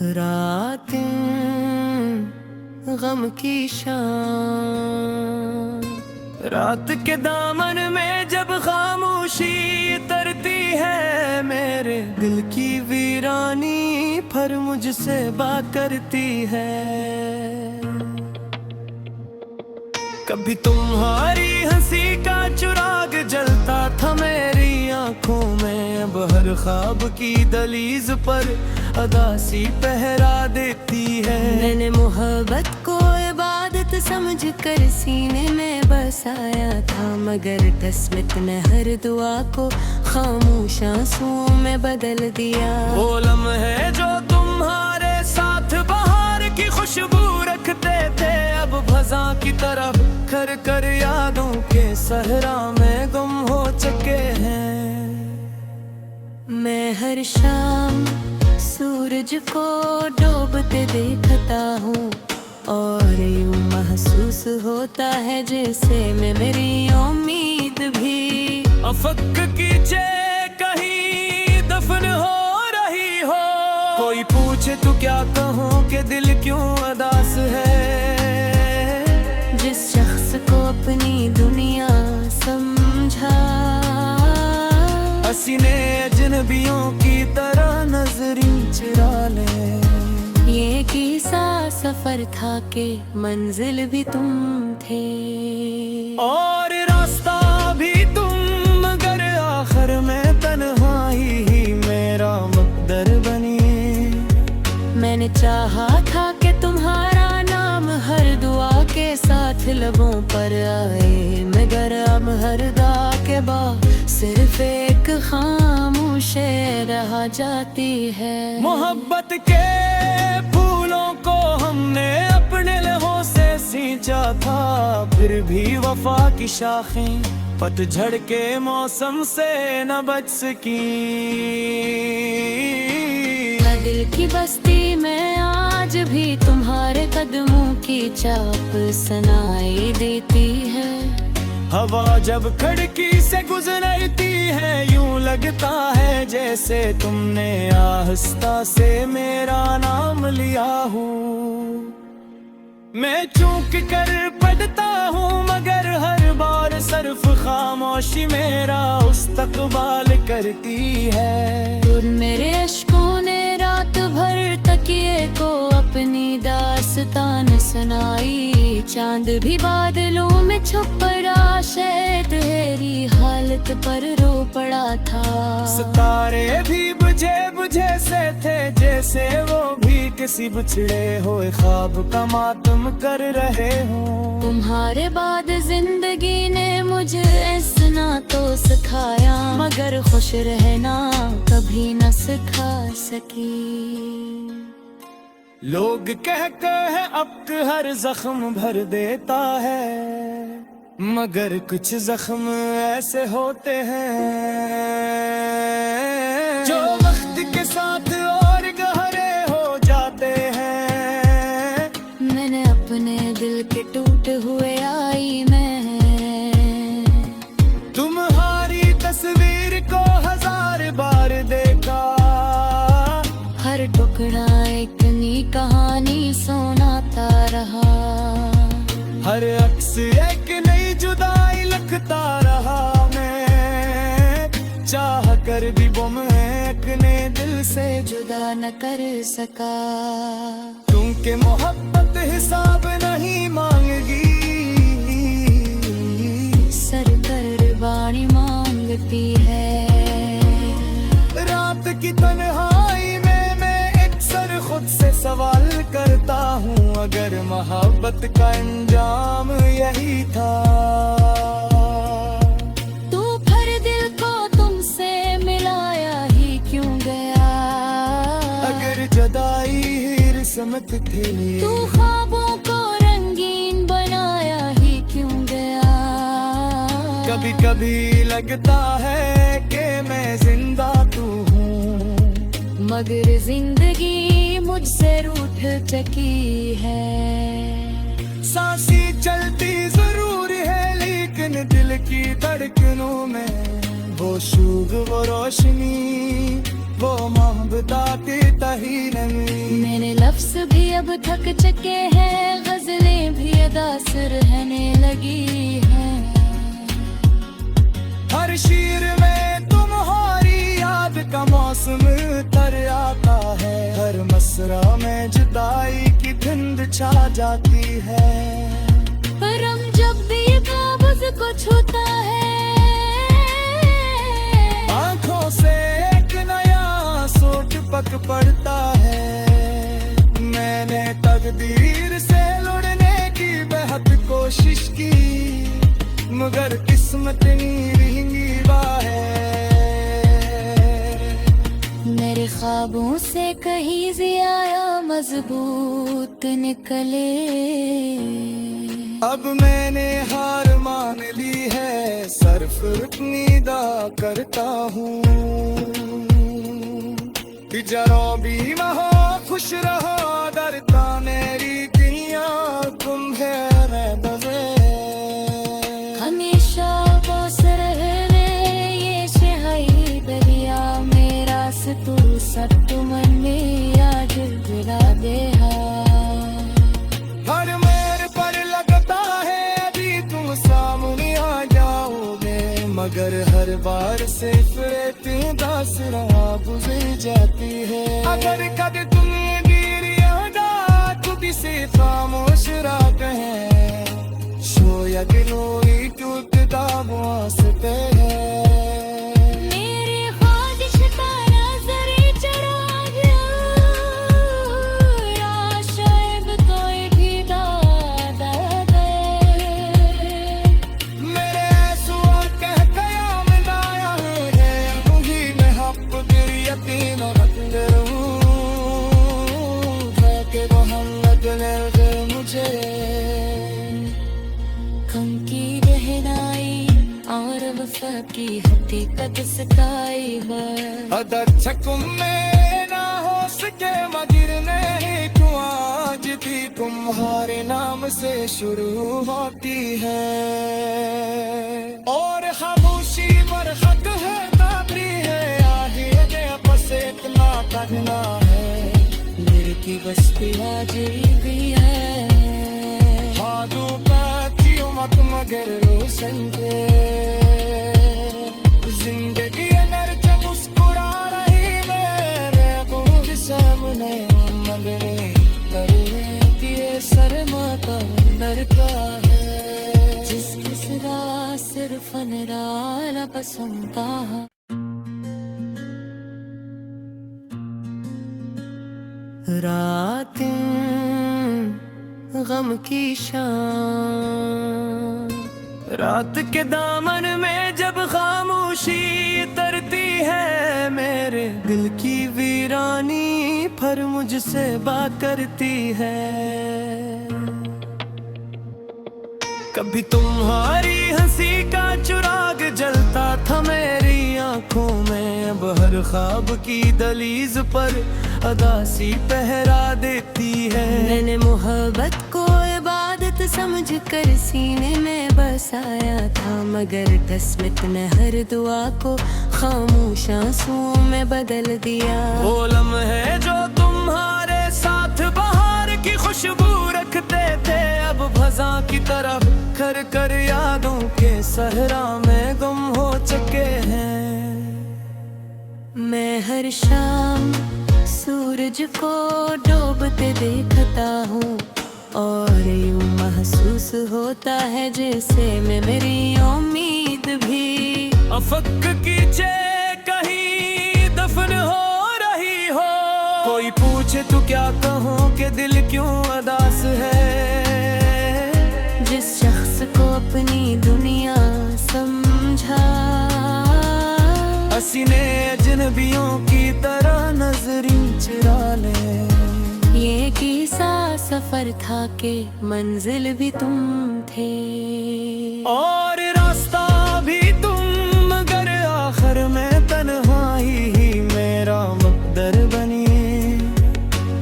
रातें गम की शाम, रात के दामन में जब खामोशी तरती है, मेरे दिल की वीरानी पर मुझसे बात करती है। कभी तुम्हारी हंसी का चिराग जलता था मेरी आंखों में, अब हर ख्वाब की दहलीज पर अदासी पहरा देती है। मैंने मोहब्बत को इबादत समझ कर सीने में बसाया था, मगर किस्मत ने हर दुआ को खामोश आंसुओं में बदल दिया। वो लम्हे जो तुम्हारे साथ बहार की खुशबू रखते थे, अब भज़ा की तरफ कर कर यादों के सहरा में गुम हो चुके हैं। मैं हर शाम सूरज को डूबते देखता हूँ, और यूं महसूस होता है जैसे मैं मेरी उम्मीद भी अफक कीचे कहीं दफन हो रही हो। कोई पूछे तो क्या कहूँ कि दिल क्यों उदास है, जिस शख्स को अपनी दुनिया समझा हसीने अजनबियों की तरह नजरी चुरा ले। ये किस्सा सफर था के मंजिल भी तुम थे, और रास्ता भी तुम, मगर आखिर में तन्हाई ही मेरा मकदर बनी। मैंने चाहा था कि तुम्हारा नाम हर दुआ के साथ लबों पर आए, मगर अब हर दुआ के बाद सिर्फ एक खामोश रह जाती है। मोहब्बत के फूलों को हमने अपने लहू से सींचा था, फिर भी वफा की शाखें पतझड़ के मौसम से न बच सकी। दिल की बस्ती में आज भी तुम्हारे कदमों की चाप सुनाई देती है। हवा जब खिड़की से गुजरती है, यूं लगता है जैसे तुमने आहिस्ता से मेरा नाम लिया हो। मैं चूक कर पढ़ता हूँ, मगर हर बार सिर्फ खामोशी मेरा इस्तकबाल करती है। और मेरे अश्कों ने रात भर तकिए को अपनी दास्तान सुनाई, चांद भी बादलों में छुप रहा शायद तेरी हालत पर रो पड़ा था। सितारे भी बुझे बुझे से थे, जैसे वो भी किसी बिछड़े हुए ख्वाब का मातम कर रहे हो। तुम्हारे बाद जिंदगी ने मुझे ऐसा तो सिखाया, मगर खुश रहना कभी न सिखा सकी। लोग कहते हैं अब हर जख्म भर देता है, मगर कुछ जख्म ऐसे होते हैं जो वक्त के साथ और गहरे हो जाते हैं। मैंने अपने दिल के टूटे हुए आई मैं, तुम्हारी तस्वीर को 1000 बार देखा। हर टुकड़ा एक नई कहानी सुनाता रहा, हर अक्स एक नई जुदाई लिखता रहा। मैं चाह कर भी वो महक ने दिल से जुदा न कर सका, क्योंकि मोहब्बत हिसाब नहीं मांगेगी, सर कुर्बानी मांगती है। रात की तन्हाई में मैं अक्सर खुद से सवाल करता हूँ, अगर मोहब्बत का अंजाम यही था तो फिर दिल को तुमसे मिलाया ही क्यों गया। अगर जुदाई ही रिस्मत थी तो ख्वाबों को रंगीन बनाया ही क्यों गया। कभी कभी लगता है कि मैं जिंदा तू हूँ, मगर जिंदगी मुझसे रूठ चुकी है। सांसें चलती जरूर है, लेकिन दिल की धड़कनों में वो शूग वो रोशनी, वो मोहब्बताती तही नमी। मेरे लफ्ज़ भी अब थक चुके हैं, गजलें भी अदा से रहने लगी हैं। हर शीर में तुम्हारी याद का मौसम तर आता है, हर मसरा में जुदाई की धुंध छा जाती है। पर हम जब भी काबज़ को छूता है, आंखों से एक नया सोच पक पड़ता है। मैंने तकदीर से लड़ने की बेहद कोशिश की, मगर किस्मत नीरंगी है। मेरे ख्वाबों से कहीं ज़्यादा मजबूत निकले। अब मैंने हार मान ली है, सिर्फ निदा करता हूँ। तिजारों भी महो खुश रहो, डरता मेरी दुनिया तुम है मैं दबे। हमेशा बस रहने ये शहाई दरिया मेरा से तू सत्तू मन में आज गिरा दे। हर मेरे पर लगता है अभी तुम सामने आ जाओगे, मगर हर बार से फिर दस राह गुजर जाती है। अगर कद तुम्हें गिर यादा खुद से खामोश रह कहें, शोया दिलों टूटता वास्ते है। मेरी ख्वाहिश का नजरे चढ़ा गया, शायद कोई भी दादा है। मेरे आंसुओं कह कयाम लाया है, मुझे में हक दिल यकीन रख लूं, के मोहम्मद ने मुझे गम की गहराई और वफा की हकीकत सताई है। अदर छकुम में ना हो सके मगर नहीं तू आज भी तुम्हारे नाम से शुरू होती है। और खामोशी बरखत है ताबरी है, आगे बस इतना करना है, मेरे की बस्ती आज भी है। हाथों की मत मगर रोशन के जिंदगी नर्च मुस्कुरा रही मेरे खुद सामने, मगर करे कि ये शर्मा का अंदर का है, जिसकी सिरा सिर्फ निराला पसंद का है। रातें गम की शाम, रात के दामन में जब खामोशी तरती है, मेरे दिल की वीरानी पर मुझसे बात करती है। कभी तुम्हारी हंसी का चिराग जलता था मेरी आंखों में, अब हर ख्वाब की दहलीज पर अदासी पहरा देती है। मैंने मोहब्बत को इबादत समझ कर सीने में बसाया था, मगर किस्मत ने हर दुआ को खामोश आंसुओं में बदल दिया। वो लम्हे जो तुम्हारे साथ बहार की खुशबू रखते थे, अब भजा की तरह कर कर यादों के सहरा में गुम हो चुके हैं। मैं हर शाम सूरज को डूबते देखता हूँ, और यूं महसूस होता है जैसे मैं मेरी उम्मीद भी अफक कीचे कहीं दफन हो रही हो। कोई पूछे तो क्या कहूँ कि दिल क्यों उदास है, जिस शख्स को अपनी दुनिया समझा, हसीने अजनबियों की तरह नजरें चुरा ले। ये किस्सा सफर था के मंजिल भी तुम थे, और रास्ता भी तुम, मगर आखिर में तन्हाई ही मेरा मुक़द्दर बनी।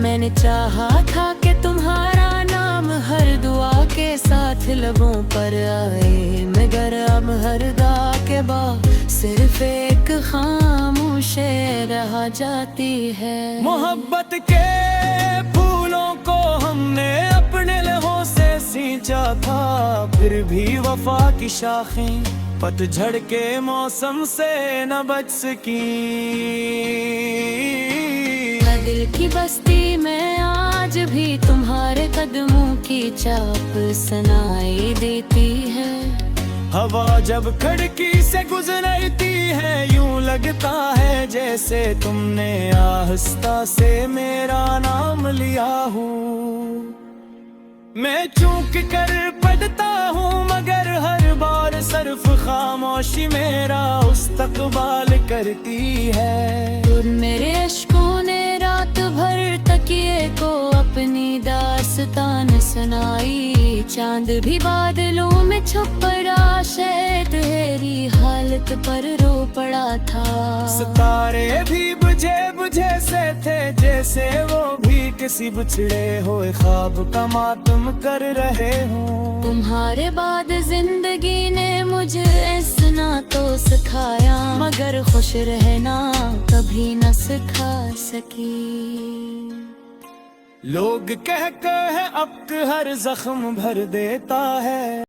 मैंने चाहा था कि तुम्हारा नाम हर दुआ के साथ लबों पर आए, मगर अब हर दुआ के बाद सिर्फ एक खामोश रह जाती है। मोहब्बत के फूलों को हमने अपने लहू से सींचा था, फिर भी वफा की शाखें पतझड़ के मौसम से न बच सकी। दिल की बस्ती में आज भी तुम्हारे कदमों की चाप सुनाई देती है। हवा जब खिड़की से गुजरती है, यूं लगता है जैसे तुमने आहिस्ता से मेरा नाम लिया हो। मैं चूक कर पढ़ता हूँ मगर हर बार सिर्फ खामोशी मेरा इस्तकबाल करती है। और मेरे अश्कों ने रात भर तकिए को अपनी दास्तान सुनाई। चांद भी बादलों में छुप पड़ा, शायद तेरी हालत पर रो पड़ा था। सितारे भी बुझे बुझे से थे, जैसे वो भी किसी बिछड़े हुए ख्वाब का मातम कर रहे हो। तुम्हारे बाद जिंदगी ने मुझे ऐसा तो सिखाया, मगर खुश रहना कभी न सिखा सकी। लोग कहते हैं अब हर जख्म भर देता है।